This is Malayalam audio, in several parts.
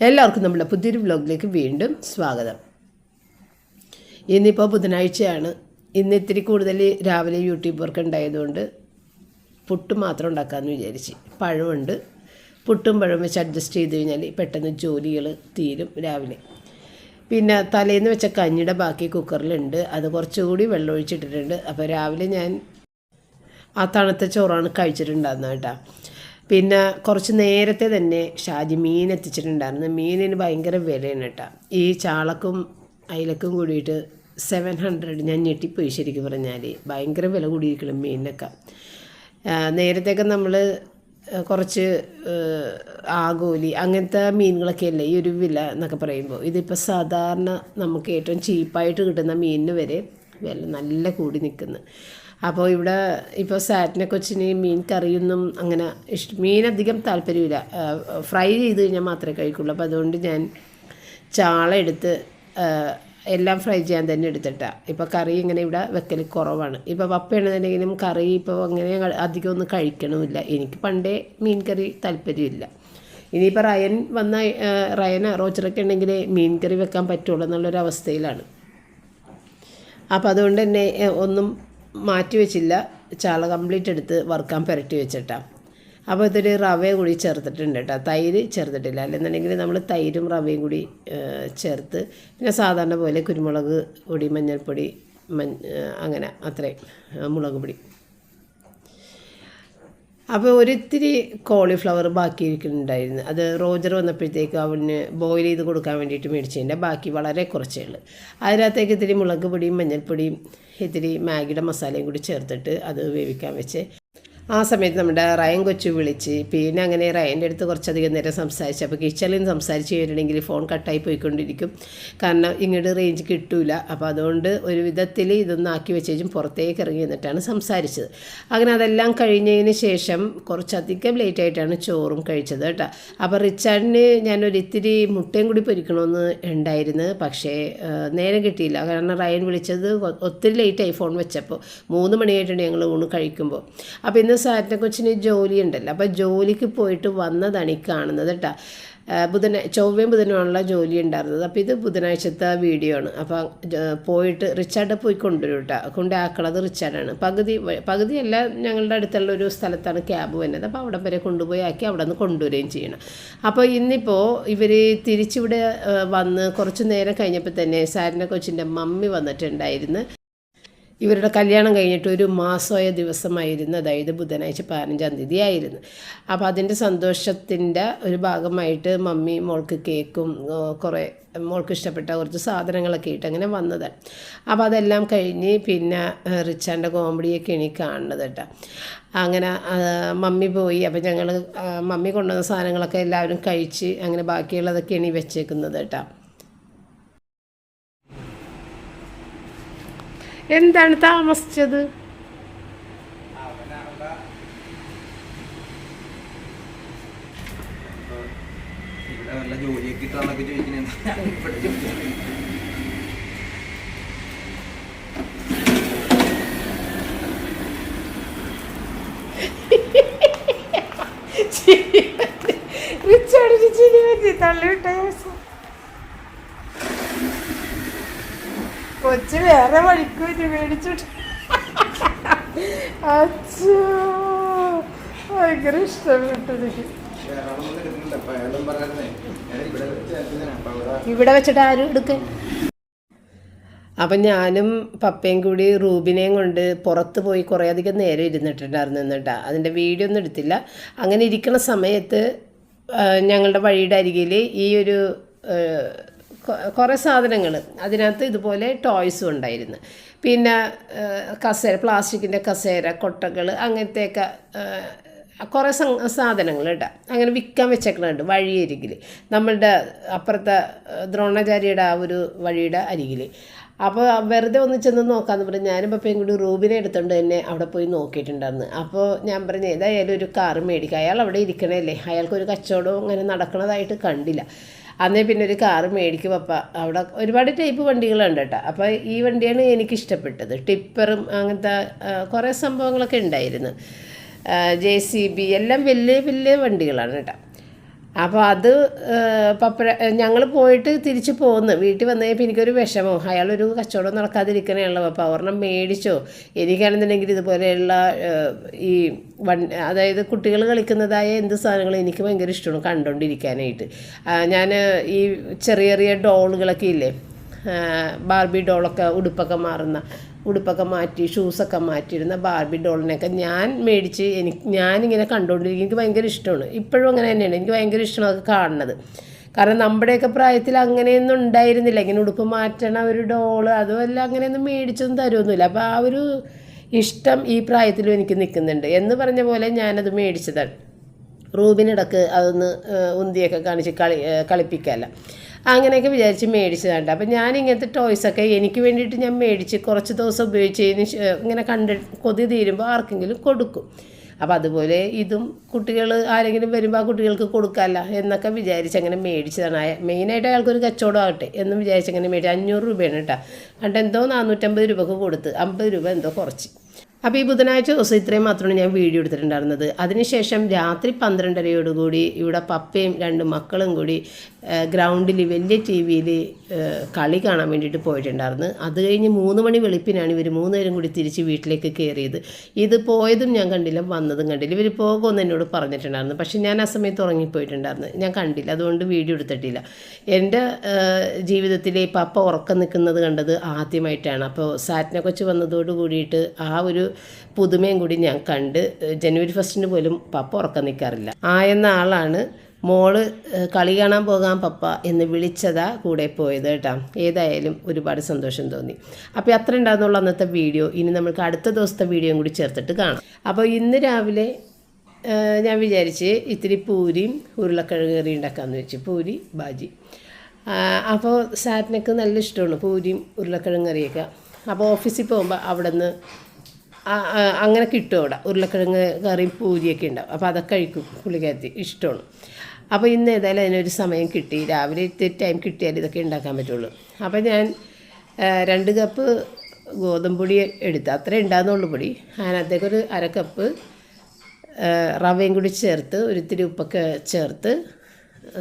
എല്ലാവർക്കും നമ്മുടെ പുതിയൊരു വ്ലോഗിലേക്ക് വീണ്ടും സ്വാഗതം. ഇന്നിപ്പോൾ ബുധനാഴ്ചയാണ്. ഇന്ന് ഇത്തിരി കൂടുതൽ രാവിലെ യൂട്യൂബ് വർക്ക് ഉണ്ടായതുകൊണ്ട് പുട്ട് മാത്രം ഉണ്ടാക്കാമെന്ന് വിചാരിച്ച്. പഴമുണ്ട്, പുട്ടും പഴം വെച്ച് അഡ്ജസ്റ്റ് ചെയ്ത് കഴിഞ്ഞാൽ പെട്ടെന്ന് ജോലികൾ തീരും രാവിലെ. പിന്നെ തലേന്ന് വെച്ച കഞ്ഞിയുടെ ബാക്കി കുക്കറിലുണ്ട്, അത് കുറച്ചുകൂടി വെള്ളം ഒഴിച്ചിട്ടിട്ടുണ്ട്. അപ്പോൾ രാവിലെ ഞാൻ ആ തണുത്ത ചോറാണ് കഴിച്ചിട്ടുണ്ടായിരുന്നത് കേട്ടോ. പിന്നെ കുറച്ച് നേരത്തെ തന്നെ ഷാജി മീൻ എത്തിച്ചിട്ടുണ്ടായിരുന്നു. മീനിന് ഭയങ്കര വിലയാണ് കേട്ടോ. ഈ ചാളക്കും അയിലക്കും കൂടിയിട്ട് 700. ഞാൻ ഞെട്ടിപ്പോയി ശരിക്കും പറഞ്ഞാൽ. ഭയങ്കര വില കൂടിയിരിക്കണം മീനിനൊക്കെ. നേരത്തെയൊക്കെ നമ്മൾ കുറച്ച് ആഗോലി അങ്ങനത്തെ മീനുകളൊക്കെ അല്ലേ ഈ ഒരു വില എന്നൊക്കെ പറയുമ്പോൾ, ഇതിപ്പോൾ സാധാരണ നമുക്ക് ഏറ്റവും ചീപ്പായിട്ട് കിട്ടുന്ന മീനിന് വരെ വില നല്ല കൂടി നിൽക്കുന്നു. അപ്പോൾ ഇവിടെ ഇപ്പോൾ സാറ്റിനെ കൊച്ചിന് മീൻ കറിയൊന്നും അങ്ങനെ മീൻ അധികം താല്പര്യമില്ല. ഫ്രൈ ചെയ്ത് കഴിഞ്ഞാൽ മാത്രമേ കഴിക്കുള്ളൂ. അപ്പോൾ അതുകൊണ്ട് ഞാൻ ചാള എടുത്ത് എല്ലാം ഫ്രൈ ചെയ്യാൻ തന്നെ എടുത്തിട്ടാണ്. ഇപ്പോൾ കറി ഇങ്ങനെ ഇവിടെ വെക്കൽ കുറവാണ്. ഇപ്പോൾ പപ്പയാണെന്നുണ്ടെങ്കിലും കറി ഇപ്പോൾ അങ്ങനെ അധികം ഒന്നും കഴിക്കണമില്ല. എനിക്ക് പണ്ടേ മീൻ കറി താല്പര്യമില്ല. ഇനിയിപ്പോൾ റയൻ റോച്ചറൊക്കെ ഉണ്ടെങ്കിൽ മീൻ കറി വെക്കാൻ പറ്റുള്ളൂ എന്നുള്ളൊരവസ്ഥയിലാണ്. അപ്പോൾ അതുകൊണ്ട് തന്നെ ഒന്നും മാറ്റി വെച്ചില്ല. ചാള കംപ്ലീറ്റ് എടുത്ത് വറുക്കാൻ പുരട്ടി വെച്ചിട്ടാണ്. അപ്പോൾ ഇതൊരു റവ കൂടി ചേർത്തിട്ടുണ്ട് കേട്ടോ. തൈര് ചേർത്തിട്ടില്ല. അല്ലെന്നുണ്ടെങ്കിൽ നമ്മൾ തൈരും റവയും കൂടി ചേർത്ത്, പിന്നെ സാധാരണ പോലെ കുരുമുളക് പൊടി, മഞ്ഞൾപ്പൊടി, അങ്ങനെ അത്രയും മുളക് പൊടി. അപ്പോൾ ഒരിത്തിരി കോളിഫ്ലവർ ബാക്കിയിരിക്കുന്നുണ്ടായിരുന്നു. അത് റോജർ വന്നപ്പോഴത്തേക്ക് അവന് ബോയിൽ ചെയ്ത് കൊടുക്കാൻ വേണ്ടിയിട്ട് മേടിച്ചതിൻ്റെ ബാക്കി വളരെ കുറച്ചേ ഉള്ളൂ. അതിനകത്തേക്ക് ഇത്തിരി മുളക് പൊടിയും മഞ്ഞൾപ്പൊടിയും ഇത്തിരി മാഗിയുടെ മസാലയും കൂടി ചേർത്തിട്ട് അത് വേവിക്കാൻ വെച്ച്, ആ സമയത്ത് നമ്മുടെ റയൻ കൊച്ചു വിളിച്ച്, പിന്നെ അങ്ങനെ റയൻ്റെ അടുത്ത് കുറച്ചധികം നേരം സംസാരിച്ചു. അപ്പോൾ കിച്ചണിൽ നിന്ന് സംസാരിച്ച് കഴിഞ്ഞിട്ടുണ്ടെങ്കിൽ ഫോൺ കട്ടായി പോയിക്കൊണ്ടിരിക്കും. കാരണം ഇങ്ങോട്ട് റേഞ്ച് കിട്ടൂല. അപ്പോൾ അതുകൊണ്ട് ഒരു വിധത്തിൽ ഇതൊന്നും ആക്കി വെച്ചും പുറത്തേക്ക് ഇറങ്ങി നിന്നിട്ടാണ് സംസാരിച്ചത്. അങ്ങനെ അതെല്ലാം കഴിഞ്ഞതിന് ശേഷം കുറച്ചധികം ലേറ്റായിട്ടാണ് ചോറും കഴിച്ചത് കേട്ടോ. അപ്പോൾ റിച്ചാർഡിന് ഞാനൊരിത്തിരി മുട്ടയും കൂടി പൊരിക്കണമെന്ന് ഉണ്ടായിരുന്നു. പക്ഷേ നേരം കിട്ടിയില്ല. കാരണം റയൻ വിളിച്ചത് ഒത്തിരി ലേറ്റായി ഫോൺ വെച്ചപ്പോൾ. 3 മണിയായിട്ടുണ്ട് ഞങ്ങൾ ഊണ് കഴിക്കുമ്പോൾ. അപ്പോൾ ഇന്ന് സാറ്റിനെ കൊച്ചിന് ജോലി ഉണ്ടല്ലോ. അപ്പോൾ ജോലിക്ക് പോയിട്ട് വന്നതാണ് ഈ കാണുന്നത് കേട്ടോ. ചൊവ്വയും ബുധനുമാണുള്ള ജോലി ഉണ്ടായിരുന്നത്. അപ്പോൾ ഇത് ബുധനാഴ്ചത്തെ വീഡിയോ ആണ്. അപ്പോൾ പോയിട്ട് റിച്ചാർഡ് പോയി കൊണ്ടുവരും കേട്ടോ. കൊണ്ടാക്കണത് റിച്ചാർഡാണ്. പകുതിയല്ല, ഞങ്ങളുടെ അടുത്തുള്ള ഒരു സ്ഥലത്താണ് ക്യാബ് വരുന്നത്. അപ്പോൾ അവിടെ വരെ കൊണ്ടുപോയി ആക്കി അവിടെ നിന്ന് കൊണ്ടുവരികയും ചെയ്യണം. അപ്പോൾ ഇന്നിപ്പോൾ ഇവർ തിരിച്ചിവിടെ വന്ന് കുറച്ച് നേരം കഴിഞ്ഞപ്പോൾ തന്നെ സാറ്റിനെ കൊച്ചിൻ്റെ മമ്മി വന്നിട്ടുണ്ടായിരുന്നു. ഇവരുടെ കല്യാണം കഴിഞ്ഞിട്ട് 1 മാസമായ ദിവസമായിരുന്നു. അതായത് ബുധനാഴ്ച 15-ാം തീയതി ആയിരുന്നു. അപ്പോൾ അതിൻ്റെ സന്തോഷത്തിൻ്റെ ഒരു ഭാഗമായിട്ട് മമ്മി മോൾക്ക് കേക്കും കുറേ മോൾക്ക് ഇഷ്ടപ്പെട്ട കുറച്ച് സാധനങ്ങളൊക്കെ ഇട്ട് അങ്ങനെ വന്നതാണ്. അപ്പോൾ അതെല്ലാം കഴിഞ്ഞ് പിന്നെ റിച്ചാൻ്റെ കോമഡിയൊക്കെയാണ് ഈ കാണുന്നത് കേട്ടോ. അങ്ങനെ മമ്മി പോയി. അപ്പോൾ ഞങ്ങൾ മമ്മി കൊണ്ടുവന്ന സാധനങ്ങളൊക്കെ എല്ലാവരും കഴിച്ച് അങ്ങനെ ബാക്കിയുള്ളതൊക്കെയാണ് ഈ വെച്ചേക്കുന്നത് കേട്ടോ. എന്താണ് താമസിച്ചത്? റിച്ചാർഡിന് ചിരി പറ്റി തള്ളിവിട്ട കൊച്ച് വേറെ വഴിക്ക് മേടിച്ചിട്ട് അച്ഛോ ഭയങ്കര ഇഷ്ടപ്പെട്ടത്. ഇവിടെ വെച്ചിട്ട് ആരും എടുക്കാൻ. അപ്പം ഞാനും പപ്പയും കൂടി റൂബിനെയും കൊണ്ട് പുറത്ത് പോയി കുറേ അധികം നേരം ഇരുന്നിട്ടുണ്ടായിരുന്നു കേട്ടോ. അതിൻ്റെ വീഡിയോ ഒന്നും എടുത്തില്ല. അങ്ങനെ ഇരിക്കുന്ന സമയത്ത് ഞങ്ങളുടെ വഴിയുടെ അരികിൽ ഈ ഒരു കുറേ സാധനങ്ങൾ, അതിനകത്ത് ഇതുപോലെ ടോയ്സും ഉണ്ടായിരുന്നു. പിന്നെ കസേര, പ്ലാസ്റ്റിക്കിൻ്റെ കസേര, കൊട്ടകൾ, അങ്ങനത്തെയൊക്കെ കുറേ സാധനങ്ങൾ കേട്ടോ. അങ്ങനെ വിൽക്കാൻ വെച്ചേക്കണുണ്ട് വഴിയരികിൽ, നമ്മളുടെ അപ്പുറത്തെ ദ്രോണാചാര്യയുടെ ആ ഒരു വഴിയുടെ അരികിൽ. അപ്പോൾ വെറുതെ ഒന്ന് ചെന്ന് നോക്കാമെന്ന് പറഞ്ഞ് ഞാനും പപ്പയും കൂടി റൂബിനെ എടുത്തുകൊണ്ട് തന്നെ അവിടെ പോയി നോക്കിയിട്ടുണ്ടായിരുന്നു. അപ്പോൾ ഞാൻ പറഞ്ഞു ഏതായാലും ഒരു കാറ് മേടിക്കുക. അയാൾ അവിടെ ഇരിക്കണല്ലേ, അയാൾക്കൊരു കച്ചവടവും അങ്ങനെ നടക്കണതായിട്ട് കണ്ടില്ല. അന്നേ പിന്നെ ഒരു കാറ് മേടിക്കും പപ്പ. അവിടെ ഒരുപാട് ടൈപ്പ് വണ്ടികളുണ്ട് കേട്ടോ. അപ്പോൾ ഈ വണ്ടിയാണ് എനിക്കിഷ്ടപ്പെട്ടത്. ടിപ്പറും അങ്ങനത്തെ കുറേ സംഭവങ്ങളൊക്കെ ഉണ്ടായിരുന്നു. JCB എല്ലാം വലിയ വലിയ വണ്ടികളാണ് കേട്ടോ. അപ്പോൾ അത് ഞങ്ങൾ പോയിട്ട് തിരിച്ച് പോന്ന് വീട്ടിൽ വന്നു കഴിഞ്ഞപ്പോൾ എനിക്കൊരു വിഷമോ, അയാളൊരു കച്ചവടം നടക്കാതിരിക്കണേയുള്ളൂ. അപ്പോൾ ഒരെണ്ണം മേടിച്ചോ. എനിക്കാണെന്നുണ്ടെങ്കിൽ ഇതുപോലെയുള്ള ഈ അതായത് കുട്ടികൾ കളിക്കുന്നതായ എന്ത് സാധനങ്ങളും എനിക്ക് ഭയങ്കര ഇഷ്ടമാണ് കണ്ടുകൊണ്ടിരിക്കാനായിട്ട്. ഞാൻ ഈ ചെറിയ ചെറിയ ഡോളുകളൊക്കെ ഇല്ലേ, ബാർബി ഡോളൊക്കെ ഉടുപ്പൊക്കെ മാറ്റി ഷൂസൊക്കെ മാറ്റിയിരുന്ന ബാർബി ഡോളിനെയൊക്കെ ഞാൻ മേടിച്ച് ഞാനിങ്ങനെ കണ്ടുകൊണ്ടിരിക്കും. എനിക്ക് ഭയങ്കര ഇഷ്ടമാണ്. ഇപ്പോഴും അങ്ങനെ തന്നെയാണ്. എനിക്ക് ഭയങ്കര ഇഷ്ടമാണ് അത് കാണുന്നത്. കാരണം നമ്മുടെയൊക്കെ പ്രായത്തിൽ അങ്ങനെയൊന്നും ഉണ്ടായിരുന്നില്ല. ഇങ്ങനെ ഉടുപ്പ് മാറ്റണ ഒരു ഡോള് അതുമല്ല അങ്ങനെയൊന്നും മേടിച്ചൊന്നും തരുമൊന്നുമില്ല. അപ്പോൾ ആ ഒരു ഇഷ്ടം ഈ പ്രായത്തിലും എനിക്ക് നിൽക്കുന്നുണ്ട്. എന്ന് പറഞ്ഞ പോലെ ഞാനത് മേടിച്ചതാണ്. റൂബിനിടക്ക് അതൊന്ന് ഉന്തിയൊക്കെ കാണിച്ച് കളിപ്പിക്കാമല്ല, അങ്ങനെയൊക്കെ വിചാരിച്ച് മേടിച്ചതാണ്. അപ്പം ഞാനിങ്ങനത്തെ ടോയ്സൊക്കെ എനിക്ക് വേണ്ടിയിട്ട് ഞാൻ മേടിച്ച് കുറച്ച് ദിവസം ഉപയോഗിച്ചതിന് ഇങ്ങനെ കൊതി തീരുമ്പോൾ ആർക്കെങ്കിലും കൊടുക്കും. അപ്പോൾ അതുപോലെ ഇതും കുട്ടികൾ ആരെങ്കിലും വരുമ്പോൾ ആ കുട്ടികൾക്ക് കൊടുക്കാമല്ല എന്നൊക്കെ വിചാരിച്ച് അങ്ങനെ മേടിച്ചതാണ്. മെയിനായിട്ട് അയാൾക്കൊരു കച്ചവടം ആകട്ടെ എന്ന് വിചാരിച്ചങ്ങനെ മേടിച്ച് 500 രൂപയാണ് കേട്ടോ. എന്നിട്ട് എന്തോ 450 രൂപക്ക് കൊടുത്ത് 50 രൂപ എന്തോ കുറച്ച്. അപ്പോൾ ഈ ബുധനാഴ്ച ദിവസം ഇത്രയും മാത്രമാണ് ഞാൻ വീഡിയോ എടുത്തിട്ടുണ്ടായിരുന്നത്. അതിനുശേഷം രാത്രി 12:30 ഇവിടെ പപ്പയും 2 മക്കളും കൂടി ഗ്രൗണ്ടിൽ വലിയ TV-യിൽ കളി കാണാൻ വേണ്ടിയിട്ട് പോയിട്ടുണ്ടായിരുന്നു. അത് കഴിഞ്ഞ് 3 മണി വെളുപ്പിനാണ് ഇവർ 3 പേരും കൂടി തിരിച്ച് വീട്ടിലേക്ക് കയറിയത്. ഇത് പോയതും ഞാൻ കണ്ടില്ല, വന്നതും കണ്ടില്ല. ഇവർ പോകുമെന്ന് എന്നോട് പറഞ്ഞിട്ടുണ്ടായിരുന്നു. പക്ഷേ ഞാൻ ആ സമയത്ത് ഉറങ്ങിപ്പോയിട്ടുണ്ടായിരുന്നു, ഞാൻ കണ്ടില്ല. അതുകൊണ്ട് വീഡിയോ എടുത്തിട്ടില്ല. എൻ്റെ ജീവിതത്തിൽ പപ്പ ഉറക്കം നിൽക്കുന്നത് കണ്ടത് ആദ്യമായിട്ടാണ്. അപ്പോൾ സാറ്റ്ന കൊച്ച് വന്നതോട് കൂടിയിട്ട് ആ ഒരു പുതുമയും കൂടി ഞാൻ കണ്ട്. ജനുവരി 1 പോലും പപ്പ ഉറക്കം നിൽക്കാറില്ല. എന്ന ആളാണ് മോള് കളി കാണാൻ പോകാൻ പപ്പ എന്ന് വിളിച്ചതാ കൂടെ പോയത് കേട്ടോ. ഏതായാലും ഒരുപാട് സന്തോഷം തോന്നി. അപ്പോൾ അത്ര ഉണ്ടാകുന്നുള്ള അന്നത്തെ വീഡിയോ. ഇനി നമുക്ക് അടുത്ത ദിവസത്തെ വീഡിയോയും കൂടി ചേർത്തിട്ട് കാണാം. അപ്പോൾ ഇന്ന് രാവിലെ ഞാൻ വിചാരിച്ച് ഇത്തിരി പൂരിയും ഉരുളക്കിഴങ്ങ് കറി ഉണ്ടാക്കാമെന്ന് വെച്ച്. പൂരി ബാജി. അപ്പോൾ സാറ്റിനൊക്കെ നല്ല ഇഷ്ടമാണ് പൂരിയും ഉരുളക്കിഴങ്ങ് കറിയൊക്കെ. അപ്പോൾ ഓഫീസിൽ പോകുമ്പോൾ അവിടെ നിന്ന് അങ്ങനെ കിട്ടും. അവിടെ ഉരുളക്കിഴങ്ങ് കറിയും പൂരിയൊക്കെ ഉണ്ടാവും. അപ്പോൾ അതൊക്കെ കഴിക്കും പുള്ളിക്കാരത്തി, ഇഷ്ടമാണ്. അപ്പോൾ ഇന്ന് ഏതായാലും അതിനൊരു സമയം കിട്ടി. രാവിലെ ഇത്തിരി ടൈം കിട്ടിയാൽ ഇതൊക്കെ ഉണ്ടാക്കാൻ പറ്റുള്ളൂ. അപ്പോൾ ഞാൻ 2 കപ്പ് ഗോതമ്പ് പൊടി എടുത്ത്, അത്രേ ഉണ്ടാകുന്നുള്ളൂ പൊടി. അതിനകത്തേക്കൊരു 1/2 കപ്പ് റവയും കൂടി ചേർത്ത് ഒരിത്തിരി ഉപ്പൊക്കെ ചേർത്ത്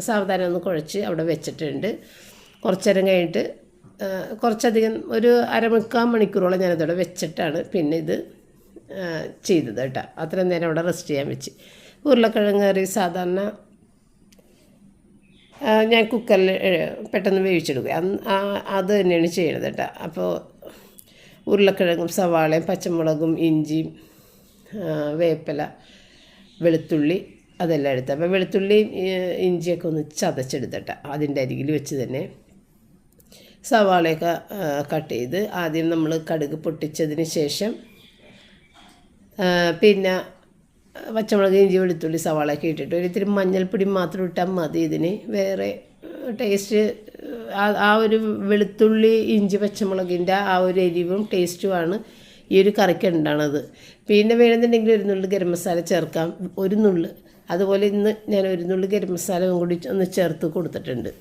സാവധാനം ഒന്ന് കുഴച്ച് അവിടെ വെച്ചിട്ടുണ്ട്. കുറച്ച് നേരം കഴിഞ്ഞിട്ട് കുറച്ചധികം ഒരു 1/4 മണിക്കൂറോളം ഞാനതവിടെ വെച്ചിട്ടാണ് പിന്നെ ഇത് ചെയ്തത് കേട്ടോ. അത്രയും നേരം അവിടെ റെസ്റ്റ് ചെയ്യാൻ വെച്ച്. ഉരുളക്കിഴങ്ങ് കറി സാധാരണ ഞാൻ കുക്കറിൽ പെട്ടെന്ന് വേവിച്ചെടുക്കുക, അത് തന്നെയാണ് ചെയ്യണത് കേട്ടോ. അപ്പോൾ ഉരുളക്കിഴങ്ങും സവാളയും പച്ചമുളകും ഇഞ്ചിയും വേപ്പില വെളുത്തുള്ളി അതെല്ലാം എടുത്ത്, അപ്പോൾ വെളുത്തുള്ളിയും ഇഞ്ചിയൊക്കെ ഒന്ന് ചതച്ചെടുത്തിട്ട് അതിൻ്റെ അരികിൽ വെച്ച് തന്നെ സവാളയൊക്കെ കട്ട് ചെയ്ത് ആദ്യം നമ്മൾ കടുക് പൊട്ടിച്ചതിന് ശേഷം പിന്നെ പച്ചമുളക് ഇഞ്ചി വെളുത്തുള്ളി സവാളയൊക്കെ ഇട്ടിട്ട് ഒരിത്തിരി മഞ്ഞൾപ്പൊടി മാത്രം ഇട്ടാൽ മതി. ഇതിന് വേറെ ടേസ്റ്റ് ആ ഒരു വെളുത്തുള്ളി ഇഞ്ചി പച്ചമുളകിൻ്റെ ആ ഒരു എരിവും ടേസ്റ്റുമാണ് ഈ ഒരു കറിക്ക് ഉണ്ടാണത്. പിന്നെ വേണമെന്നുണ്ടെങ്കിൽ ഒരു നുള്ളി ഗരം മസാല ചേർക്കാം, ഒരു നുള്ളി. അതുപോലെ ഇന്ന് ഞാൻ ഒരു നുള്ളി ഗരം മസാലയും കൂടി ഒന്ന് ചേർത്ത് കൊടുത്തിട്ടുണ്ട്.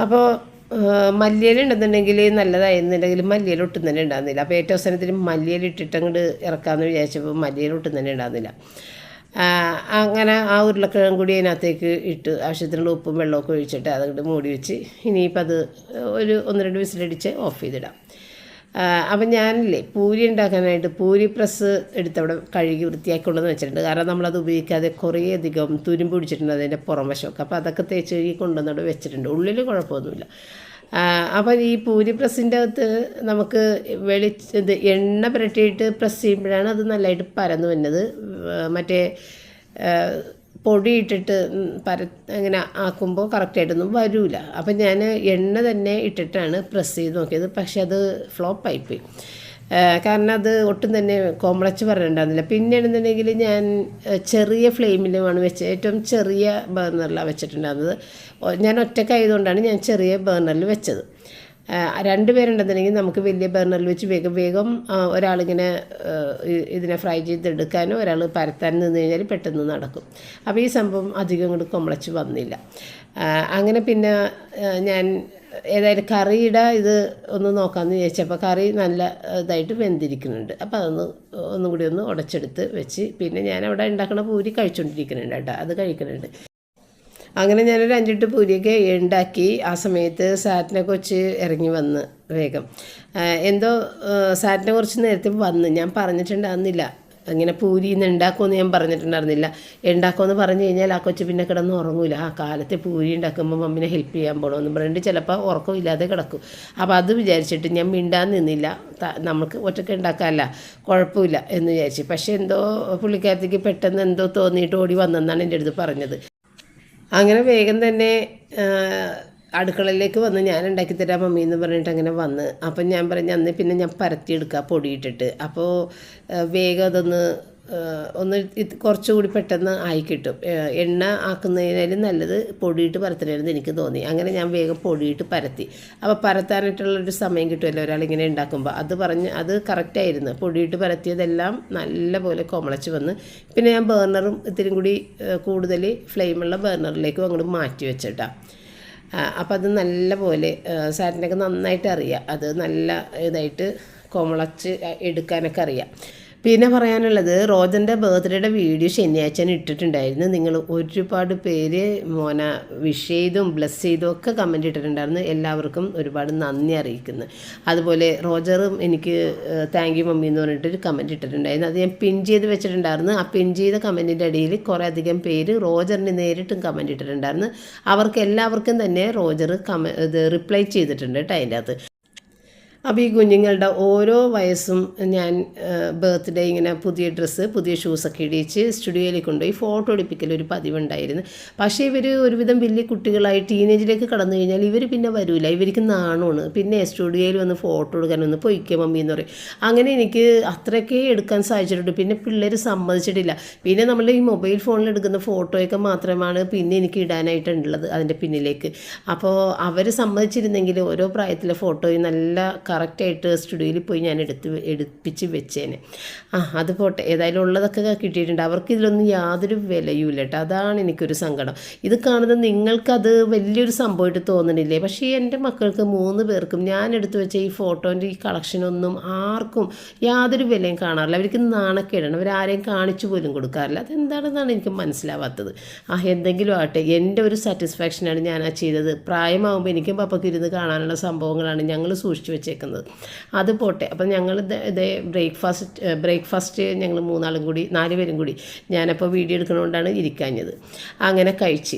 അപ്പോൾ മല്ലിയില ഉണ്ടെന്നുണ്ടെങ്കിൽ നല്ലതായിരുന്നുണ്ടെങ്കിൽ മല്ലിയില ഒട്ടും തന്നെ ഉണ്ടാകുന്നില്ല. അപ്പോൾ ഏറ്റവും അവസാനത്തിന് മല്ലിയില ഇട്ടിട്ട് അങ്ങോട്ട് ഇറക്കാമെന്ന് വിചാരിച്ചപ്പോൾ മല്ലിയില ഒട്ടും തന്നെ ഉണ്ടാകുന്നില്ല. അങ്ങനെ ആ ഉരുളക്കിഴങ്ങ് കൂടി അതിനകത്തേക്ക് ഇട്ട് ആവശ്യത്തിനുള്ള ഉപ്പും വെള്ളമൊക്കെ ഒഴിച്ചിട്ട് അതങ്ങോട്ട് മൂടി വെച്ച് ഇനിയിപ്പോൾ അത് ഒരു 1-2 വിസിലടിച്ച് ഓഫ് ചെയ്തിടാം. അപ്പം ഞാനില്ലേ പൂരി ഉണ്ടാക്കാനായിട്ട് പൂരി പ്രസ് എടുത്തവിടെ കഴുകി വൃത്തിയാക്കിക്കൊണ്ടെന്ന് വെച്ചിട്ടുണ്ട്. കാരണം നമ്മളത് ഉപയോഗിക്കാതെ കുറേ അധികം തുരുമ്പ് പിടിച്ചിട്ടുണ്ട് അതിൻ്റെ പുറം വശമൊക്കെ. അപ്പോൾ അതൊക്കെ തേച്ച് കഴുകി കൊണ്ടുവന്നവിടെ വെച്ചിട്ടുണ്ട്. ഉള്ളിൽ കുഴപ്പമൊന്നുമില്ല. അപ്പോൾ ഈ പൂരി പ്രസ്സിൻ്റെ അകത്ത് നമുക്ക് എണ്ണ പുരട്ടിയിട്ട് പ്രസ് ചെയ്യുമ്പോഴാണ് അത് നല്ലതായിട്ട് പരന്നു വരുന്നത്. മറ്റേ പൊടി ഇട്ടിട്ട് അങ്ങനെ ആക്കുമ്പോൾ കറക്റ്റായിട്ടൊന്നും വരില്ല. അപ്പം ഞാൻ എണ്ണ തന്നെ ഇട്ടിട്ടാണ് പ്രസ് ചെയ്ത് നോക്കിയത്. പക്ഷെ അത് ഫ്ലോപ്പായിപ്പോയി. കാരണം അത് ഒട്ടും തന്നെ കോംപ്ലക്സ് പറഞ്ഞിട്ടുണ്ടായിരുന്നില്ല. പിന്നെയാണെന്നുണ്ടെങ്കിൽ ഞാൻ ചെറിയ ഫ്ലെയിമിലുമാണ് വെച്ചത്, ഏറ്റവും ചെറിയ ബർണറിലാണ് വെച്ചിട്ടുണ്ടായിരുന്നത്. ഞാൻ ഒറ്റക്കായതുകൊണ്ടാണ് ഞാൻ ചെറിയ ബർണറിൽ വെച്ചത്. 2 പേരുണ്ടെന്നുണ്ടെങ്കിൽ നമുക്ക് വലിയ ബർണറിൽ വെച്ച് വേഗം ഒരാളിങ്ങനെ ഇതിനെ ഫ്രൈ ചെയ്തെടുക്കാനോ ഒരാൾ പരത്താനും നിന്ന് കഴിഞ്ഞാൽ പെട്ടെന്ന് നടക്കും. അപ്പോൾ ഈ സംഭവം അധികം കൊണ്ട് കൊമ്പളച്ച് വന്നില്ല. അങ്ങനെ പിന്നെ ഞാൻ ഏതായാലും കറിയുടെ ഇത് ഒന്ന് നോക്കാമെന്ന് വിചാരിച്ചപ്പോൾ കറി നല്ല ഇതായിട്ട് വെന്തിരിക്കുന്നുണ്ട്. അപ്പോൾ അതൊന്ന് ഒന്നും കൂടി ഒന്ന് ഉടച്ചെടുത്ത് വെച്ച് പിന്നെ ഞാൻ അവിടെ ഉണ്ടാക്കുന്ന പൂരി കഴിച്ചുകൊണ്ടിരിക്കുന്നുണ്ട് കേട്ടോ, അത് കഴിക്കുന്നുണ്ട്. അങ്ങനെ ഞാനൊരു 5-8 പൂരിയൊക്കെ ഉണ്ടാക്കി. ആ സമയത്ത് സാറ്റിനെ കൊച്ച് ഇറങ്ങി വന്ന് വേഗം എന്തോ സാറ്റിനെ കുറച്ച് നേരത്തെ വന്ന് ഞാൻ പറഞ്ഞിട്ടുണ്ടായിരുന്നില്ല ഇങ്ങനെ പൂരി ഇന്ന് ഉണ്ടാക്കുമെന്ന് ഞാൻ പറഞ്ഞിട്ടുണ്ടായിരുന്നില്ല. ഉണ്ടാക്കുമെന്ന് പറഞ്ഞു കഴിഞ്ഞാൽ ആ കൊച്ച് പിന്നെ കിടന്ന് ഉറങ്ങൂല. ആ കാലത്തെ പൂരി ഉണ്ടാക്കുമ്പോൾ മമ്മിനെ ഹെൽപ്പ് ചെയ്യാൻ പോകണമെന്ന് പറഞ്ഞിട്ട് ചിലപ്പോൾ ഉറക്കമില്ലാതെ കിടക്കും. അപ്പോൾ അത് വിചാരിച്ചിട്ട് ഞാൻ മിണ്ടാൻ നിന്നില്ല. നമുക്ക് ഒറ്റയ്ക്ക് ഉണ്ടാക്കാമല്ല, കുഴപ്പമില്ല എന്ന് വിചാരിച്ചു. പക്ഷേ എന്തോ പുള്ളിക്കാരത്തേക്ക് പെട്ടെന്ന് എന്തോ തോന്നിയിട്ട് ഓടി വന്നെന്നാണ് എൻ്റെ അടുത്ത് പറഞ്ഞത്. അങ്ങനെ വേഗം തന്നെ അടുക്കളയിലേക്ക് വന്ന് ഞാൻ ഉണ്ടാക്കി തരാം മമ്മി എന്ന് പറഞ്ഞിട്ട് അങ്ങനെ വന്ന്. അപ്പം ഞാൻ പറഞ്ഞു അന്ന് പിന്നെ ഞാൻ പരത്തിയെടുക്കുക പൊടിയിട്ടിട്ട്. അപ്പോൾ വേഗം അതൊന്ന് കുറച്ചുകൂടി പെട്ടെന്ന് ആയി കിട്ടും. എണ്ണ ആക്കുന്നതിനാലും നല്ലത് പൊടിയിട്ട് പരത്തണമെന്ന് എനിക്ക് തോന്നി. അങ്ങനെ ഞാൻ വേഗം പൊടിയിട്ട് പരത്തി. അപ്പോൾ പരത്താനായിട്ടുള്ളൊരു സമയം കിട്ടുമല്ലോ ഒരാളിങ്ങനെ ഉണ്ടാക്കുമ്പോൾ. അത് കറക്റ്റായിരുന്നു. പൊടിയിട്ട് പരത്തിയതെല്ലാം നല്ലപോലെ കുമളച്ച് വന്ന് പിന്നെ ഞാൻ ബേർണറും ഇത്തിരി കൂടി കൂടുതൽ ഫ്ലെയിമുള്ള ബേർണറിലേക്കും അങ്ങോട്ട് മാറ്റി വെച്ചിട്ടാണ്. അപ്പോൾ അത് നല്ല പോലെ സാറ്റിനൊക്കെ നന്നായിട്ട് അറിയാം. അത് നല്ല ഇതായിട്ട് കുമളച്ച് എടുക്കാനൊക്കെ അറിയാം. പിന്നെ പറയാനുള്ളത് റോജൻ്റെ ബർത്ത്ഡേയുടെ വീഡിയോ ശനിയാഴ്ച ഇട്ടിട്ടുണ്ടായിരുന്നു. നിങ്ങൾ ഒരുപാട് പേര് മോനെ വിഷ് ചെയ്തും ബ്ലെസ് ചെയ്തും ഒക്കെ കമൻറ്റ് ഇട്ടിട്ടുണ്ടായിരുന്നു. എല്ലാവർക്കും ഒരുപാട് നന്ദി അറിയിക്കുന്നു. അതുപോലെ റോജറും എനിക്ക് താങ്ക് യു മമ്മി എന്ന് പറഞ്ഞിട്ടൊരു കമൻറ്റ് ഇട്ടിട്ടുണ്ടായിരുന്നു. അത് ഞാൻ പിൻ ചെയ്ത് വെച്ചിട്ടുണ്ടായിരുന്നു. ആ പിൻ ചെയ്ത കമൻറ്റിൻ്റെ ഇടയിൽ കുറേ അധികം പേര് റോജറിന് നേരിട്ടും കമൻറ്റ് ഇട്ടിട്ടുണ്ടായിരുന്നു. അവർക്ക് എല്ലാവർക്കും തന്നെ റോജർ റിപ്ലൈ ചെയ്തിട്ടുണ്ട് കേട്ടോ അതിൻ്റെ അകത്ത്. അപ്പോൾ ഈ കുഞ്ഞുങ്ങളുടെ ഓരോ വയസ്സും ഞാൻ ബർത്ത്ഡേ ഇങ്ങനെ പുതിയ ഡ്രസ്സ് പുതിയ ഷൂസൊക്കെ ഇടിച്ച് സ്റ്റുഡിയോയിൽ കൊണ്ടുപോയി ഫോട്ടോ എടുപ്പിക്കൽ ഒരു പതിവുണ്ടായിരുന്നു. പക്ഷേ ഇവർ ഒരുവിധം വലിയ കുട്ടികളായി ടീനേജിലേക്ക് കടന്നു കഴിഞ്ഞാൽ ഇവർ പിന്നെ വരില്ല. ഇവർക്ക് നാണമാണ്. പിന്നെ സ്റ്റുഡിയോയിൽ വന്ന് ഫോട്ടോ എടുക്കാനൊന്ന് പൊയ്ക്കുക മമ്മി എന്ന് പറയും. അങ്ങനെ എനിക്ക് അത്രയൊക്കെ എടുക്കാൻ സാധിച്ചിട്ടുണ്ട്. പിന്നെ പിള്ളേർ സമ്മതിച്ചിട്ടില്ല. പിന്നെ നമ്മൾ ഈ മൊബൈൽ ഫോണിൽ എടുക്കുന്ന ഫോട്ടോയൊക്കെ മാത്രമാണ് പിന്നെ എനിക്ക് ഇടാനായിട്ടുള്ളത് അതിൻ്റെ പിന്നിലേക്ക്. അപ്പോൾ അവർ സമ്മതിച്ചിരുന്നെങ്കിൽ ഓരോ പ്രായത്തിലെ ഫോട്ടോയും നല്ല കറക്റ്റായിട്ട് സ്റ്റുഡിയോയിൽ പോയി ഞാൻ എടുപ്പിച്ച് വെച്ചേനെ. അത് പോട്ടെ, ഏതായാലും ഉള്ളതൊക്കെ കിട്ടിയിട്ടുണ്ട്. അവർക്ക് ഇതിലൊന്നും യാതൊരു വിലയുമില്ല കേട്ടോ. അതാണ് എനിക്കൊരു സങ്കടം. ഇത് കാണുന്നത് നിങ്ങൾക്കത് വലിയൊരു സംഭവമായിട്ട് തോന്നണില്ലേ? പക്ഷേ എൻ്റെ മക്കൾക്ക് 3 പേർക്കും ഞാൻ എടുത്തു വെച്ച ഈ ഫോട്ടോൻ്റെ ഈ കളക്ഷനൊന്നും ആർക്കും യാതൊരു വിലയും കാണാറില്ല. അവർക്ക് നാണക്കേടാണ്. അവരാരെയും കാണിച്ചു പോലും കൊടുക്കാറില്ല. അതെന്താണെന്നാണ് എനിക്ക് മനസ്സിലാവാത്തത്. എന്തെങ്കിലും ആട്ടെ, എൻ്റെ ഒരു സാറ്റിസ്ഫാക്ഷനാണ് ഞാൻ ആ ചെയ്തത്. പ്രായമാകുമ്പോൾ എനിക്കും പപ്പയ്ക്ക് ഇരുന്ന് കാണാനുള്ള സംഭവങ്ങളാണ് ഞങ്ങൾ സൂക്ഷിച്ചു വെച്ചേക്കുന്നത്. അത് പോട്ടെ. അപ്പം ഞങ്ങൾ ഇതേ ബ്രേക്ക്ഫാസ്റ്റ് ഞങ്ങൾ 4 പേരും കൂടി ഞാനപ്പോൾ വീഡിയോ എടുക്കണോണ്ടാണ് ഇരിക്കാഞ്ഞത്. അങ്ങനെ കഴിച്ച്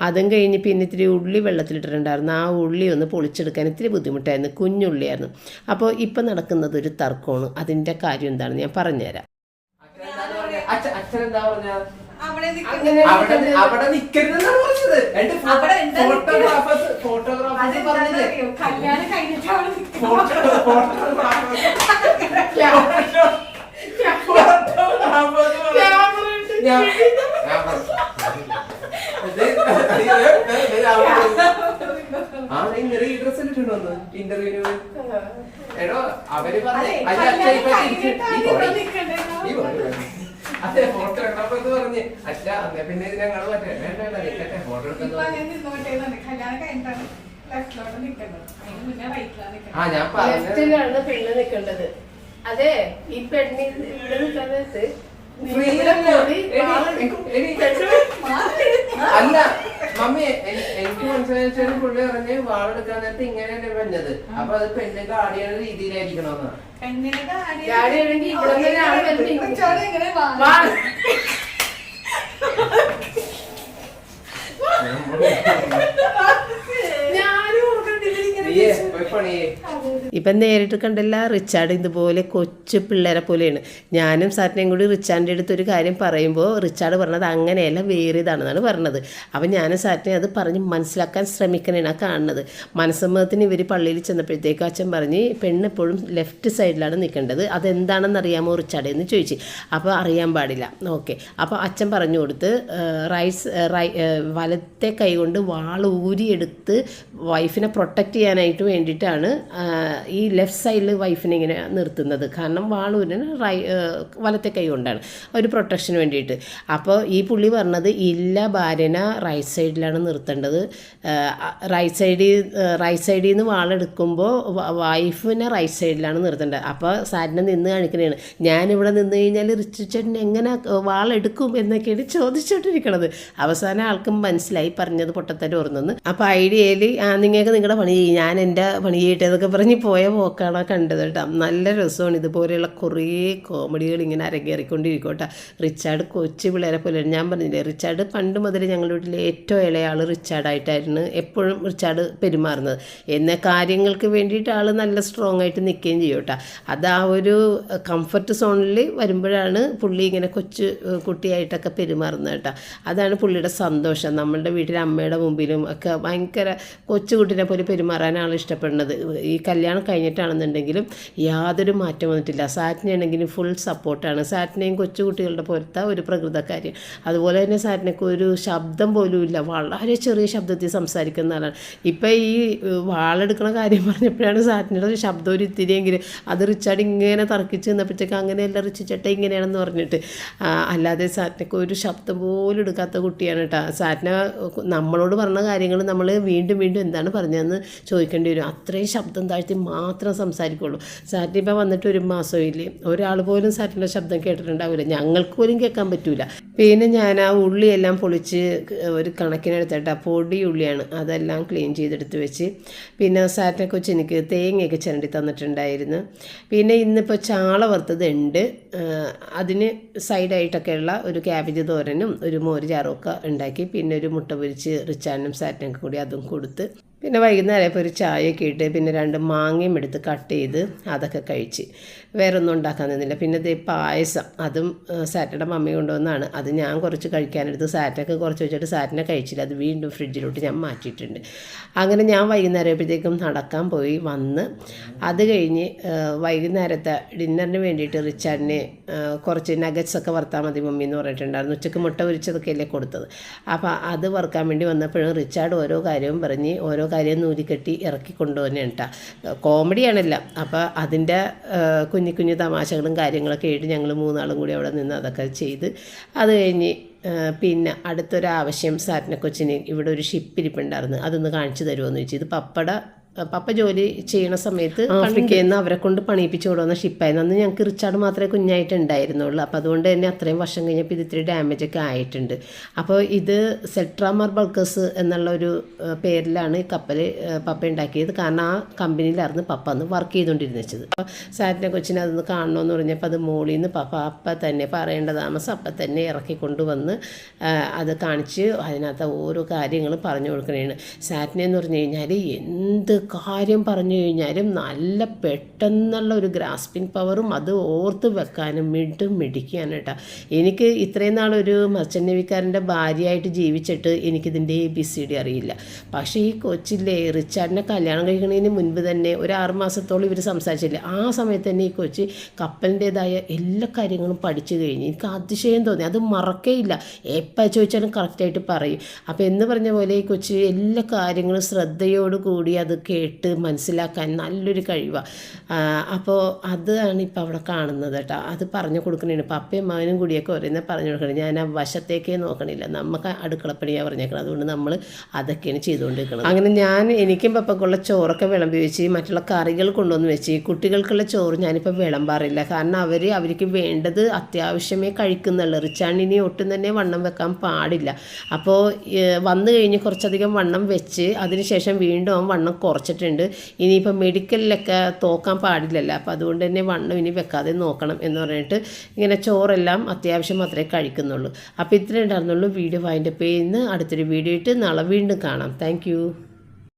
അതും കഴിഞ്ഞ് പിന്നെ ഇത്തിരി ഉള്ളി വെള്ളത്തിലിട്ടിട്ടുണ്ടായിരുന്നു. ആ ഉള്ളി ഒന്ന് പൊളിച്ചെടുക്കാൻ ഇത്തിരി ബുദ്ധിമുട്ടായിരുന്നു. കുഞ്ഞുള്ളിയായിരുന്നു. അപ്പോൾ ഇപ്പം നടക്കുന്നത് ഒരു തർക്കമാണ്. അതിൻ്റെ കാര്യം എന്താണെന്ന് ഞാൻ പറഞ്ഞുതരാം. അവിടെ നിൽക്കരുതെന്നാണ് പറഞ്ഞത്. ഫോട്ടോഗ്രാഫേഴ്സ് കല്യാണം കഴിഞ്ഞിട്ട് ഈ ഡ്രസ് ഇട്ടിട്ടുണ്ടോ ഇന്റർവ്യൂവിന്? എടോ അവര് അതെ ഫോട്ടോഗ്രാഫർ എന്ന് പറഞ്ഞ് അച്ഛ അന്നേ പിന്നെ ഞങ്ങൾ മറ്റേ വേണ്ട ഫോട്ടോ എടുക്കാൻ ഞാൻ ലെഫ്റ്റിലാണ് പെണ്ണ് നിൽക്കേണ്ടത്. അതെ, ഈ പെണ്ണി ഇവിടെ നിൽക്കുന്നത് അല്ല മമ്മി എനിക്ക് മനസ്സിലാച്ചാൽ പുള്ളി പറഞ്ഞ് വാളെടുക്കാൻ നേരത്തെ ഇങ്ങനെയല്ലേ പറഞ്ഞത്. അപ്പൊ അത് പെണ്ണ് ഗാഡിയുടെ രീതിയിലായിരിക്കണമെന്നാണ്. ഗാഡിയാണെങ്കിൽ ഇവിടെ ഇപ്പം നേരിട്ട് കണ്ടല്ല റിച്ചാർഡ് ഇതുപോലെ കൊച്ചു പിള്ളേരെ പോലെയാണ്. ഞാനും സാറ്റിനെയും കൂടി റിച്ചാർഡിൻ്റെ അടുത്തൊരു കാര്യം പറയുമ്പോൾ റിച്ചാർഡ് പറഞ്ഞത് അങ്ങനെയല്ല വേറെ ഇതാണെന്നാണ് പറഞ്ഞത്. അപ്പം ഞാനും സാറ്റിനെ അത് പറഞ്ഞ് മനസ്സിലാക്കാൻ ശ്രമിക്കണേണ് കാണുന്നത്. മനസ്സമ്മതത്തിന് ഇവർ പള്ളിയിൽ ചെന്നപ്പോഴത്തേക്കും അച്ഛൻ പറഞ്ഞ് പെണ്ണെപ്പോഴും ലെഫ്റ്റ് സൈഡിലാണ് നിൽക്കേണ്ടത്. അതെന്താണെന്ന് അറിയാമോ റിച്ചാർഡ് എന്ന് ചോദിച്ചു. അപ്പോൾ അറിയാൻ പാടില്ല. ഓക്കെ, അപ്പോൾ അച്ഛൻ പറഞ്ഞു കൊടുത്ത് വലത്തെ കൈ കൊണ്ട് വാൾ ഊരിയെടുത്ത് വൈഫിനെ പ്രൊട്ടക്റ്റ് ചെയ്യാനായിട്ട് ചെയ്യാനായിട്ട് വേണ്ടിയിട്ടാണ് ഈ ലെഫ്റ്റ് സൈഡിൽ വൈഫിനെ ഇങ്ങനെ നിർത്തുന്നത്. കാരണം വാളൂരിന് വലത്തെ കൈ കൊണ്ടാണ് ഒരു പ്രൊട്ടക്ഷന് വേണ്ടിയിട്ട്. അപ്പോൾ ഈ പുള്ളി പറഞ്ഞത് ഇല്ല, ഭാര്യനെ റൈറ്റ് സൈഡിലാണ് നിർത്തേണ്ടത്, റൈറ്റ് സൈഡിൽ നിന്ന് വാളെടുക്കുമ്പോൾ വൈഫിനെ റൈറ്റ് സൈഡിലാണ് നിർത്തേണ്ടത്. അപ്പോൾ സാറ്റിനെ നിന്ന് കാണിക്കണതാണ്. ഞാനിവിടെ നിന്ന് കഴിഞ്ഞാൽ റിച്ചു ചേട്ടൻ എങ്ങനെ വാളെടുക്കും എന്നൊക്കെയാണ് ചോദിച്ചോണ്ടിരിക്കണത്. അവസാനം ആൾക്കും മനസ്സിലായി പറഞ്ഞത് പൊട്ടത്തരം ഓർന്നെന്ന്. അപ്പോൾ ഐഡിയയിൽ നിങ്ങൾക്ക് നിങ്ങളുടെ പണി ചെയ്യും, ഞാൻ എൻ്റെ പണി ചെയ്യട്ടെ എന്നൊക്കെ പറഞ്ഞ് പോയ പോക്കാണ് കണ്ടത് കേട്ടോ. നല്ല രസമാണ്. ഇതുപോലെയുള്ള കുറേ കോമഡികൾ ഇങ്ങനെ അരങ്ങേറിക്കൊണ്ടിരിക്കും കേട്ടോ. റിച്ചാർഡ് കൊച്ചു പിള്ളേരെ പോലെ. ഞാൻ പറഞ്ഞില്ലേ, റിച്ചാർഡ് പണ്ട് മുതൽ ഞങ്ങളുടെ വീട്ടിലെ ഏറ്റവും ഇളയ ആൾ റിച്ചാർഡായിട്ടായിരുന്നു എപ്പോഴും റിച്ചാർഡ് പെരുമാറുന്നത്. എന്ന കാര്യങ്ങൾക്ക് വേണ്ടിയിട്ട് ആൾ നല്ല സ്ട്രോങ് ആയിട്ട് നിൽക്കുകയും ചെയ്യും കേട്ടോ. അത് ആ ഒരു കംഫർട്ട് സോണിൽ വരുമ്പോഴാണ് പുള്ളി ഇങ്ങനെ കൊച്ചു കുട്ടിയായിട്ടൊക്കെ പെരുമാറുന്നത് കേട്ടോ. അതാണ് പുള്ളിയുടെ സന്തോഷം. നമ്മളുടെ വീട്ടിലെ അമ്മയുടെ മുമ്പിലും ഒക്കെ ഭയങ്കര കൊച്ചുകുട്ടിനെ പോലെ പെരുമാറാൻ ആൾ ഇഷ്ടപ്പെടുന്നത്. ഈ കല്യാണം കഴിഞ്ഞിട്ടാണെന്നുണ്ടെങ്കിലും യാതൊരു മാറ്റം വന്നിട്ടില്ല. സാറ്റിനാണെങ്കിലും ഫുൾ സപ്പോർട്ടാണ്. സാറ്റിനെയും കൊച്ചുകുട്ടികളുടെ പോലത്തെ ഒരു പ്രകൃതക്കാരി. അതുപോലെ തന്നെ സാറ്റിനൊക്കെ ഒരു ശബ്ദം പോലും ഇല്ല, വളരെ ചെറിയ ശബ്ദത്തിൽ സംസാരിക്കുന്ന ആളാണ്. ഇപ്പം ഈ വാളെടുക്കുന്ന കാര്യം പറഞ്ഞപ്പോഴാണ് സാറ്റിൻ്റെ ഒരു ശബ്ദം ഒരു ഇത്തിരിയെങ്കിലും അത് റിച്ചാർഡ് ഇങ്ങനെ തർക്കിച്ച് നിന്നപ്പോഴത്തേക്ക് അങ്ങനെയല്ല റിച്ചു ചേട്ടാ ഇങ്ങനെയാണെന്ന് പറഞ്ഞിട്ട്, അല്ലാതെ സാറ്റിനൊക്കെ ഒരു ശബ്ദം പോലും എടുക്കാത്ത കുട്ടിയാണ് കേട്ടോ. സാറ്റിനെ നമ്മളോട് പറഞ്ഞ കാര്യങ്ങൾ നമ്മൾ വീണ്ടും വീണ്ടും എന്താണ് പറഞ്ഞതെന്ന് ചോദിക്കേണ്ടി വരും. അത്രയും ശബ്ദം താഴ്ത്തി മാത്രം സംസാരിക്കുള്ളൂ. സാറ്റിന് ഇപ്പം വന്നിട്ട് ഒരു മാസമില്ലേ, ഒരാൾ പോലും സാറ്റിൻ്റെ ശബ്ദം കേട്ടിട്ടുണ്ടാവില്ല, ഞങ്ങൾക്ക് പോലും കേൾക്കാൻ പറ്റൂല. പിന്നെ ഞാൻ ആ ഉള്ളിയെല്ലാം പൊളിച്ച് ഒരു കണക്കിനെടുത്തിട്ട് പൊടി ഉള്ളിയാണ് അതെല്ലാം ക്ലീൻ ചെയ്തെടുത്ത് വെച്ച്, പിന്നെ സാറ്റിനെ കൊച്ച് എനിക്ക് തേങ്ങയൊക്കെ ചിരണ്ടി തന്നിട്ടുണ്ടായിരുന്നു. പിന്നെ ഇന്നിപ്പോൾ ചാള വറുത്തത് ഉണ്ട്, അതിന് സൈഡായിട്ടൊക്കെയുള്ള ഒരു ക്യാബേജ് തോരനും ഒരു മോര് ചാറും ഒക്കെ ഉണ്ടാക്കി. പിന്നെ ഒരു മുട്ട പൊരിച്ച് റിച്ചാനും സാറ്റിനൊക്കെ കൂടി അതും കൊടുത്ത്, പിന്നെ വൈകുന്നേരം ഇപ്പോൾ ഒരു ചായയൊക്കെ ഇട്ട് പിന്നെ 2 മാങ്ങയും എടുത്ത് കട്ട് ചെയ്ത് അതൊക്കെ കഴിച്ച്. വേറെ ഒന്നും ഉണ്ടാക്കാൻ നിന്നില്ല. പിന്നെ ഇതേ പായസം, അതും സാറ്റയുടെ മമ്മി കൊണ്ടുവന്നാണ്. അത് ഞാൻ കുറച്ച് കഴിക്കാനെടുത്ത് സാറ്റൊക്കെ കുറച്ച് വെച്ചിട്ട് സാറ്റിനെ കഴിച്ചില്ല, അത് വീണ്ടും ഫ്രിഡ്ജിലോട്ട് ഞാൻ മാറ്റിയിട്ടുണ്ട്. അങ്ങനെ ഞാൻ വൈകുന്നേരം ആയപ്പോഴത്തേക്കും നടക്കാൻ പോയി വന്ന്, അത് കഴിഞ്ഞ് വൈകുന്നേരത്തെ ഡിന്നറിന് വേണ്ടിയിട്ട് റിച്ചാർഡിന് കുറച്ച് നഗറ്റ്സൊക്കെ വറുത്താൽ മതി മമ്മി എന്ന് പറഞ്ഞിട്ടുണ്ടായിരുന്നു. ഉച്ചയ്ക്ക് മുട്ട പൊരിച്ചതൊക്കെ അല്ലേ കൊടുത്തത്. അപ്പോൾ അത് വറുക്കാൻ വേണ്ടി വന്നപ്പോഴും റിച്ചാർഡ് ഓരോ കാര്യവും പറഞ്ഞ് ഓരോ കാര്യം നൂലിക്കെട്ടി ഇറക്കി കൊണ്ടുപോകുന്നതാണ് കേട്ടോ. കോമഡിയാണല്ല. അപ്പോൾ അതിൻ്റെ കുഞ്ഞു കുഞ്ഞു തമാശകളും കാര്യങ്ങളൊക്കെ ആയിട്ട് ഞങ്ങൾ 3 ആളും കൂടി അവിടെ നിന്ന് അതൊക്കെ ചെയ്ത് അത് കഴിഞ്ഞ് പിന്നെ അടുത്തൊരാവശ്യം സാറ്റിനെ കൊച്ചിന് ഇവിടെ ഒരു ഷിപ്പ് ഇരിപ്പുണ്ടായിരുന്നു, അതൊന്ന് കാണിച്ചു തരുമോയെന്ന് ചോദിച്ചു. ഇത് പപ്പ ജോലി ചെയ്യണ സമയത്ത് ആഫ്രിക്കയിൽ നിന്ന് അവരെ കൊണ്ട് പണിയിപ്പിച്ച് കൊണ്ടുവന്ന ഷിപ്പായിരുന്നു. അന്ന് ഞങ്ങൾക്ക് റിച്ചാർഡ് മാത്രമേ കുഞ്ഞായിട്ട് ഉണ്ടായിരുന്നുള്ളൂ. അപ്പോൾ അതുകൊണ്ട് തന്നെ അത്രയും വർഷം കഴിഞ്ഞപ്പോൾ ഇത് ഇത്തിരി ഡാമേജൊക്കെ ആയിട്ടുണ്ട്. അപ്പോൾ ഇത് സെൽട്രാമാർ ബൾക്കേഴ്സ് എന്നുള്ള ഒരു പേരിലാണ് ഈ കപ്പൽ പപ്പ ഉണ്ടാക്കിയത്. കാരണം ആ കമ്പനിയിലായിരുന്നു പപ്പ അന്ന് വർക്ക് ചെയ്തുകൊണ്ടിരുന്നത്. അപ്പോൾ സാറ്റിനെ കൊച്ചിനെ അതൊന്ന് കാണണമെന്ന് പറഞ്ഞപ്പോൾ അത് മോളിൽ നിന്ന് പപ്പ അപ്പം തന്നെ പറയേണ്ട താമസം അപ്പം തന്നെ ഇറക്കി കൊണ്ടുവന്ന് അത് കാണിച്ച് അതിനകത്ത് ഓരോ കാര്യങ്ങളും പറഞ്ഞു കൊടുക്കണേണ്. സാറ്റിനെ എന്ന് പറഞ്ഞു കഴിഞ്ഞാൽ എന്ത് കാര്യം പറഞ്ഞു കഴിഞ്ഞാലും നല്ല പെട്ടെന്നുള്ള ഒരു ഗ്രാസ്പിംഗ് പവറും അത് ഓർത്ത് വെക്കാനും മിടിക്കുകയാണ് കേട്ടോ. എനിക്ക് ഇത്രയും നാളൊരു മർച്ചൻ്റ് നേവിക്കാരൻ്റെ ഭാര്യയായിട്ട് ജീവിച്ചിട്ട് എനിക്കിതിൻ്റെ ABCD അറിയില്ല. പക്ഷേ ഈ കൊച്ചില്ലേ, റിച്ചാർഡിനെ കല്യാണം കഴിക്കുന്നതിന് മുൻപ് തന്നെ ഒരു 6 മാസത്തോളം ഇവർ സംസാരിച്ചില്ലേ, ആ സമയത്ത് തന്നെ ഈ കൊച്ചി കപ്പലിൻ്റേതായ എല്ലാ കാര്യങ്ങളും പഠിച്ചു കഴിഞ്ഞ് എനിക്ക് അതിശയം തോന്നി. അത് മറക്കേയില്ല, എപ്പോൾ ചോദിച്ചാലും കറക്റ്റായിട്ട് പറയും. അപ്പോൾ എന്ന് പറഞ്ഞ പോലെ ഈ കൊച്ചി എല്ലാ കാര്യങ്ങളും ശ്രദ്ധയോടുകൂടി അത് കേട്ട് മനസ്സിലാക്കാൻ നല്ലൊരു കഴിവാണ്. അപ്പോൾ അതാണ് ഇപ്പോൾ അവിടെ കാണുന്നത് കേട്ടോ. അത് പറഞ്ഞു കൊടുക്കണേണ്. പപ്പയും മകനും കൂടിയൊക്കെ ഓരോന്ന് പറഞ്ഞു കൊടുക്കണം. ഞാൻ ആ വശത്തേക്കേ നോക്കണില്ല, നമുക്ക് അടുക്കളപ്പണിയാണ് പറഞ്ഞേക്കണം. അതുകൊണ്ട് നമ്മൾ അതൊക്കെയാണ് ചെയ്തുകൊണ്ടിരിക്കണം. അങ്ങനെ എനിക്കും പപ്പക്കുള്ള ചോറൊക്കെ വിളമ്പി വെച്ച് മറ്റുള്ള കറികൾ കൊണ്ടുവന്ന് വെച്ച്, കുട്ടികൾക്കുള്ള ചോറ് ഞാനിപ്പോൾ വിളമ്പാറില്ല. കാരണം അവർക്ക് വേണ്ടത് അത്യാവശ്യമേ കഴിക്കുന്നുള്ളൂ. റിച്ചാണിനി ഒട്ടും തന്നെ വണ്ണം വെക്കാൻ പാടില്ല. അപ്പോൾ വന്നു കഴിഞ്ഞ് കുറച്ചധികം വണ്ണം വെച്ച് അതിനുശേഷം വീണ്ടും അവൻ വണ്ണം കുറച്ചിട്ടുണ്ട്. ഇനിയിപ്പോൾ മെഡിക്കലിലൊക്കെ തോക്കാൻ പാടില്ലല്ലോ. അപ്പോൾ അതുകൊണ്ട് തന്നെ വണ്ണം ഇനി വെക്കാതെ നോക്കണം എന്ന് പറഞ്ഞിട്ട് ഇങ്ങനെ ചോറെല്ലാം അത്യാവശ്യം മാത്രമേ കഴിക്കുന്നുള്ളൂ. അപ്പോൾ ഇത്രയും ഉണ്ടായിരുന്നുള്ളൂ വീഡിയോ. വൈൻഡപ്പ് ചെയ്യുന്ന അടുത്തൊരു വീഡിയോ ഇട്ട് നാളെ വീണ്ടും കാണാം. താങ്ക്